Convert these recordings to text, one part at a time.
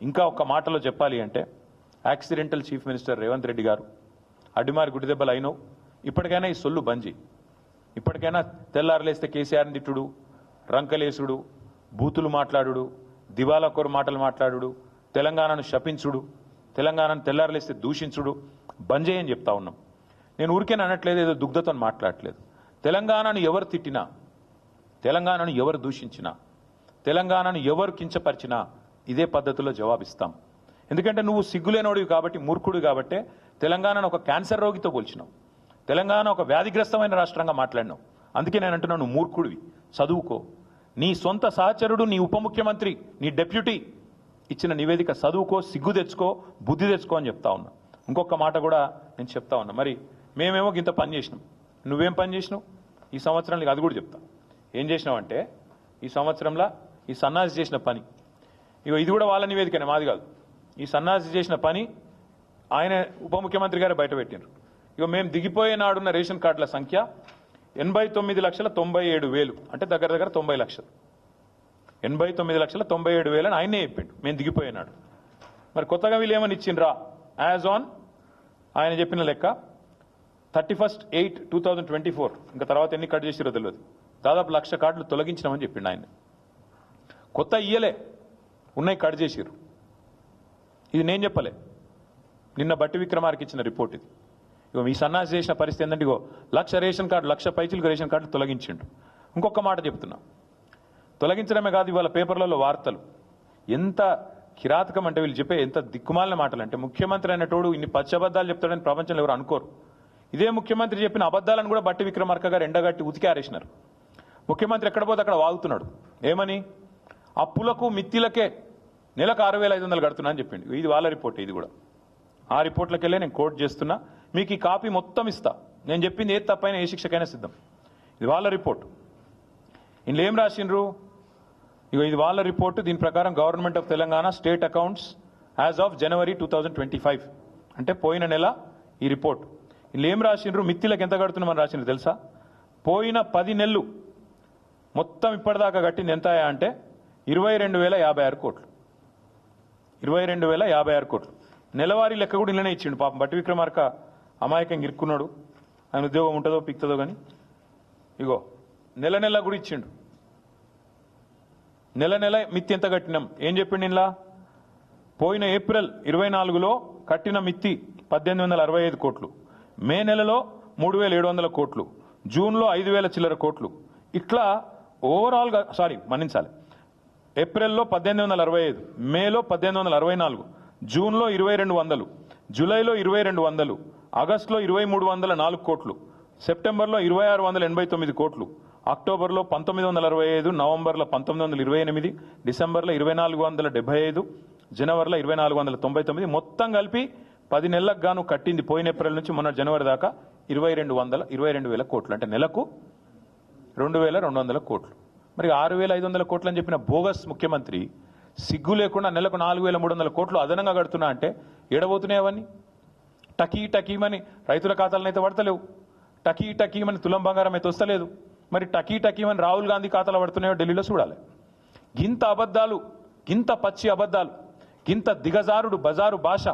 ఇంకా ఒక్క మాటలో చెప్పాలి అంటే accidental chief minister Revanth Reddy గారు అడ్డిమారి గుడిదెబ్బలు అయినవు. ఇప్పటికైనా ఈ సొల్లు బంజి. ఇప్పటికైనా తెల్లారలేస్తే కేసీఆర్ని తిట్టుడు, రంకలేసుడు, బూతులు మాట్లాడుడు, దివాలాకోరు మాటలు మాట్లాడుడు, తెలంగాణను శపించుడు, తెలంగాణను తెల్లారలేస్తే దూషించుడు బంజే అని చెప్తా ఉన్నాం. నేను ఊరికే అనట్లేదు, ఏదో దుగ్ధతో మాట్లాడట్లేదు. తెలంగాణను ఎవరు తిట్టినా, తెలంగాణను ఎవరు దూషించినా, తెలంగాణను ఎవరు కించపరిచినా ఇదే పద్ధతిలో జవాబిస్తాం. ఎందుకంటే నువ్వు సిగ్గులేనోడివి కాబట్టి, మూర్ఖుడు కాబట్టే తెలంగాణను ఒక క్యాన్సర్ రోగితో పోల్చినావు. తెలంగాణ ఒక వ్యాధిగ్రస్తమైన రాష్ట్రంగా మాట్లాడినావు. అందుకే నేను అంటున్నాను, నువ్వు మూర్ఖుడివి, చదువుకో. నీ సొంత సహచరుడు, నీ ఉప ముఖ్యమంత్రి, నీ డెప్యూటీ ఇచ్చిన నివేదిక చదువుకో, సిగ్గు తెచ్చుకో, బుద్ధి తెచ్చుకో అని చెప్తా ఉన్నా. ఇంకొక మాట కూడా నేను చెప్తా ఉన్నా. మరి మేమేమో ఇంత పని చేసినాం, నువ్వేం పని చేసినావు ఈ సంవత్సరంలో? అది కూడా చెప్తా. ఏం చేసినావంటే ఈ సంవత్సరంలో ఈ సన్నాసి చేసిన పని, ఇగో ఇది కూడా వాళ్ళ నివేదికనే, మాది కాదు. ఈ సన్నాసి చేసిన పని ఆయన ఉప ముఖ్యమంత్రి గారు బయట పెట్టినారు. ఇగో మేము దిగిపోయే నాడున్న రేషన్ కార్డుల సంఖ్య 89,97,000, అంటే దగ్గర దగ్గర 90 లక్షలు. 89,97,000 అని ఆయనే చెప్పిండు మేము దిగిపోయినాడు. మరి కొత్తగా వీళ్ళు ఏమని ఇచ్చిండ్రా? యాజ్ ఆన్ ఆయన చెప్పిన లెక్క 31/8/2024, ఇంకా తర్వాత ఎన్ని కట్ చేసిరో తెలియదు, దాదాపు 1,00,000 కార్డులు తొలగించినామని చెప్పిండు ఆయన. కొత్త ఇయ్యలే, ఉన్నాయి కట్ చేసిరు. ఇది నేను చెప్పలే, నిన్న బట్టి విక్రమార్కి ఇచ్చిన రిపోర్ట్ ఇది. ఇగో మీ సన్నాసి చేసిన పరిస్థితి ఏంటంటే, ఇగో 1,00,000 రేషన్ కార్డు, 1,00,000 పైచిలకు రేషన్ కార్డులు తొలగించిండు. ఇంకొక మాట చెప్తున్నా, తొలగించడమే కాదు, ఇవాళ పేపర్లలో వార్తలు ఎంత కిరాతకం అంటే, వీళ్ళు చెప్పే ఎంత దిక్కుమాలిన మాటలు అంటే, ముఖ్యమంత్రి అనేటోడు ఇన్ని పచ్చబద్దాలు చెప్తాడని ప్రపంచంలో ఎవరు అనుకోరు. ఇదే ముఖ్యమంత్రి చెప్పిన అబద్దాలను కూడా బట్టి విక్రమార్క గారు ఎండగట్టి ఉతికి ఆరేసినారు. ముఖ్యమంత్రి ఎక్కడ పోతే అక్కడ వాగుతున్నాడు. ఏమని? అప్పులకు మిత్తిలకే నెలకు 6,500 కడుతున్నా అని చెప్పిండు. ఇది వాళ్ళ రిపోర్ట్. ఇది కూడా ఆ రిపోర్ట్లకెళ్ళే నేను కోట్ చేస్తున్నా. మీకు ఈ కాపీ మొత్తం ఇస్తా. నేను చెప్పింది ఏది తప్పైనా ఏ శిక్షకైనా సిద్ధం. ఇది వాళ్ళ రిపోర్ట్. ఇందులో ఏం రాసిండ్రు? ఇగో ఇది వాళ్ళ రిపోర్టు. దీని ప్రకారం government of Telangana state accounts as of January 2025, అంటే పోయిన నెల ఈ రిపోర్ట్. ఇందులో ఏం రాసిండ్రు? మిత్తిలకు ఎంత కడుతున్నామని రాసిండ్రు తెలుసా? పోయిన 10 నెలలు మొత్తం ఇప్పటిదాకా కట్టింది ఎంత అంటే 22,056 కోట్లు. 22,056 కోట్లు. నెలవారీ లెక్క కూడా ఇళ్ళనే ఇచ్చిండు. పాపం బట్టి విక్రమార్క అమాయకంగా ఇరుక్కున్నాడు. ఆయన ఉద్యోగం ఉంటుందో పిక్తుందో కానీ ఇగో నెల నెల కూడా ఇచ్చిండు. నెల నెల మిత్తి ఎంత కట్టినాం ఏం చెప్పిండు ఇలా? పోయిన ఏప్రిల్ 24లో కట్టిన మిత్తి 1,865 కోట్లు, మే నెలలో 3,700 కోట్లు, జూన్లో 5,000 చిల్లర కోట్లు. ఇట్లా ఓవరాల్గా మన్నించాలి, ఏప్రిల్లో 1,865, మేలో 1,864, జూన్లో 2,200, జూలైలో 2,200, ఆగస్టులో 2,304 కోట్లు, సెప్టెంబర్లో 2,689 కోట్లు, అక్టోబర్లో 1,965, నవంబర్లో 1,928, డిసెంబర్లో 2,475, జనవరిలో 2,499, మొత్తం కలిపి 10 నెలలకు గాను కట్టింది పోయిన ఏప్రిల్ నుంచి మొన్న జనవరి దాకా 22,000 కోట్లు, అంటే నెలకు 2,200 కోట్లు. మరి 6,500 కోట్లు అని చెప్పిన బోగస్ ముఖ్యమంత్రి సిగ్గు లేకుండా నెలకు 4,300 కోట్లు అదనంగా కడుతున్నా అంటే ఏడబోతున్నాయి అవన్నీ? టకీమని రైతుల ఖాతాలను పడతలేవు, టకీమని తులం బంగారం అయితే వస్తలేదు. మరి టకీమని రాహుల్ గాంధీ ఖాతాలో పడుతున్నాయో ఢిల్లీలో చూడాలి. గింత అబద్ధాలు, గింత పచ్చి అబద్ధాలు, గింత దిగజారుడు బజారు భాష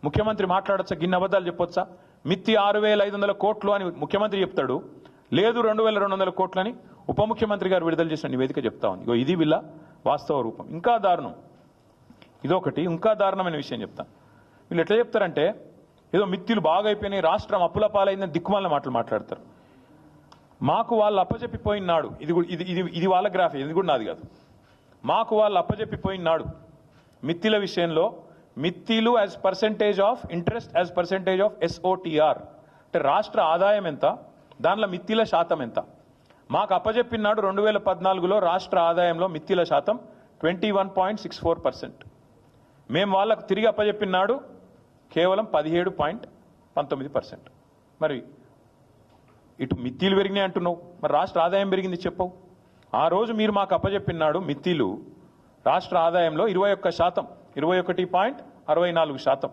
ముఖ్యమంత్రి మాట్లాడొచ్చా? గిన్ని అబద్ధాలు చెప్పొచ్చా? మిత్తి 6,500 కోట్లు అని ముఖ్యమంత్రి చెప్తాడు, లేదు 2,200 కోట్లు అని ఉప ముఖ్యమంత్రి గారు విడుదల చేసిన నివేదిక చెప్తా ఉంది. ఇగో ఇది వీళ్ళ వాస్తవ రూపం. ఇంకా దారుణం ఇదొకటి. ఇంకా దారుణమైన విషయం చెప్తాను. వీళ్ళు ఎట్లా చెప్తారంటే ఏదో మిత్తులు బాగా అయిపోయినాయి, రాష్ట్రం అప్పుల పాలైందని దిక్కుమాలిన మాటలు మాట్లాడతారు. మాకు వాళ్ళు అప్పచెప్పిపోయినాడు, ఇది వాళ్ళ గ్రాఫ్, ఇది కూడా నాది కాదు. మాకు వాళ్ళు అప్పచెప్పిపోయినాడు మిత్తిల విషయంలో, మిత్తిలు as percentage of interest as percentage of SOTR, అంటే రాష్ట్ర ఆదాయం ఎంత, దానిలో మిత్తిల శాతం ఎంత. మాకు అప్పచెప్పినాడు 2014లో రాష్ట్ర ఆదాయంలో మిత్తిల శాతం 21.64%. మేము వాళ్ళకు తిరిగి అప్పచెప్పినాడు కేవలం 17.19%. మరి ఇటు మిత్తిలు పెరిగినాయి అంటున్నావు, మరి రాష్ట్ర ఆదాయం పెరిగింది చెప్పవు. ఆ రోజు మీరు మాకు అప్పచెప్పినాడు మిత్తిలు రాష్ట్ర ఆదాయంలో 21%, 21.64%.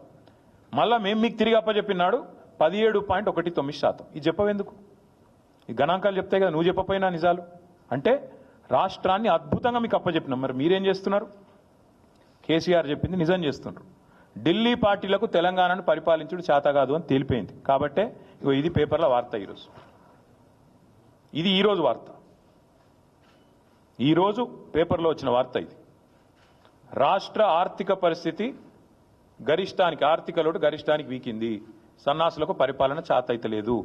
మళ్ళా మేము మీకు తిరిగి అప్పచెప్పినాడు 17.19%. ఇది చెప్పవెందుకు? ఈ గణాంకాలు చెప్తాయి కదా, నువ్వు చెప్పపోయినా నిజాలు. అంటే రాష్ట్రాన్ని అద్భుతంగా మీకు అప్పచెప్పినాం, మరి మీరేం చేస్తున్నారు? కేసీఆర్ చెప్పింది నిజం చేస్తుండ్రు. ఢిల్లీ పార్టీలకు తెలంగాణను పరిపాలించుడు చేత కాదు అని తేలిపోయింది. కాబట్టే ఇగో ఇది పేపర్ల వార్త ఈరోజు. ఇది ఈరోజు వార్త, ఈరోజు పేపర్లో వచ్చిన వార్త ఇది. రాష్ట్ర ఆర్థిక పరిస్థితి గరిష్టానికి, ఆర్థిక లోటు గరిష్టానికి వీకింది, సన్నాసులకు పరిపాలన చేతైతలేదు.